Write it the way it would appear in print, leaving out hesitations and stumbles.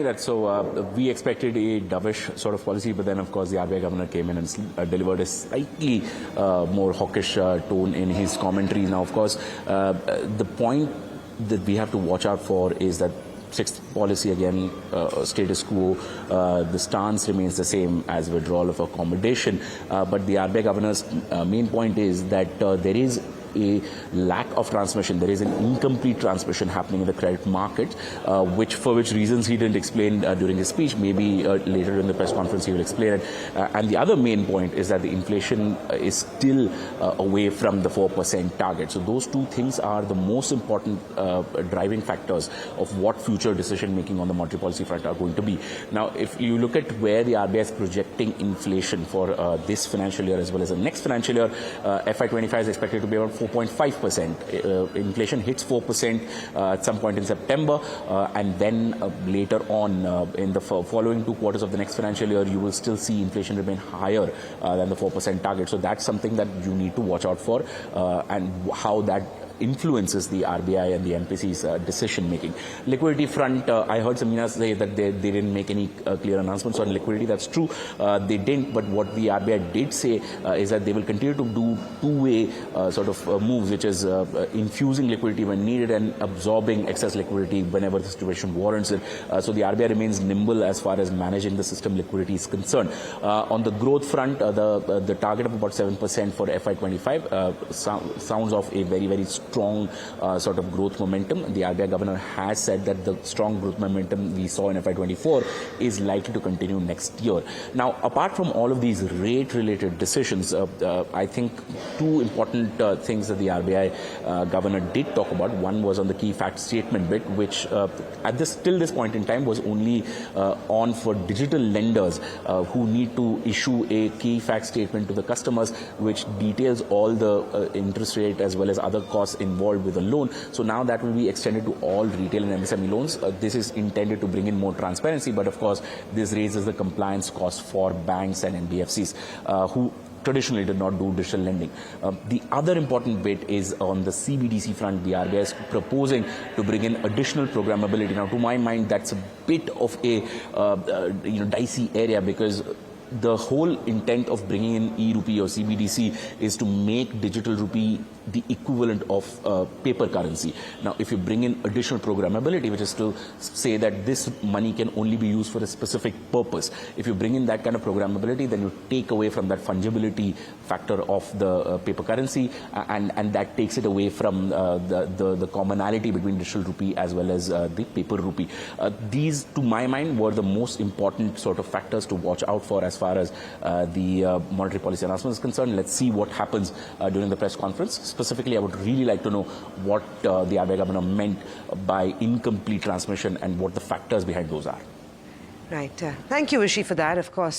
We expected a dovish sort of policy, but then of course the RBI governor came in and delivered a slightly more hawkish tone in his commentary. Now, of course, the point that we have to watch out for is that sixth policy again, status quo. The stance remains the same as withdrawal of accommodation. But the RBI governor's main point is that there is a lack of transmission. There is an incomplete transmission happening in the credit market, for which reasons he didn't explain during his speech. Maybe later in the press conference he will explain it. And the other main point is that the inflation is still away from the 4% target. So those two things are the most important driving factors of what future decision making on the monetary policy front are going to be. Now, if you look at where the RBI is projecting inflation for this financial year as well as the next financial year, FY25 is expected to be around 4.5%. Inflation hits 4% at some point in September, and then later on in the following 2 quarters of the next financial year, you will still see inflation remain higher than the 4% target. So that's something that you need to watch out for, and how that influences the RBI and the MPC's decision making. Liquidity front, I heard Samina say that they didn't make any clear announcements on liquidity. That's true, they didn't. But what the RBI did say is that they will continue to do two-way sort of moves, which is infusing liquidity when needed and absorbing excess liquidity whenever the situation warrants it. So the RBI remains nimble as far as managing the system liquidity is concerned. On the growth front, the target of about 7% for FY25 sounds of a very, very strong sort of growth momentum. The RBI governor has said that the strong growth momentum we saw in FY24 is likely to continue next year. Now, apart from all of these rate-related decisions, I think two important things that the RBI governor did talk about. One was on the key fact statement bit, which till this point in time was only on for digital lenders who need to issue a key fact statement to the customers, which details all the interest rate as well as other costs involved with a loan. So now that will be extended to all retail and MSME loans. This is intended to bring in more transparency, but of course this raises the compliance cost for banks and NBFCs who traditionally did not do digital lending. The other important bit is on the CBDC front. The RBI is proposing to bring in additional programmability. Now, to my mind, that's a bit of a dicey area, because the whole intent of bringing in e-rupee or CBDC is to make digital rupee the equivalent of paper currency. Now, if you bring in additional programmability, which is to say that this money can only be used for a specific purpose, if you bring in that kind of programmability, then you take away from that fungibility factor of the paper currency, and that takes it away from the commonality between digital rupee as well as the paper rupee. These, to my mind, were the most important sort of factors to watch out for as far as the monetary policy announcement is concerned. Let's see what happens during the press conference. Specifically, I would really like to know what the RBI governor meant by incomplete transmission and what the factors behind those are. Right. Thank you, Rishi, for that, of course.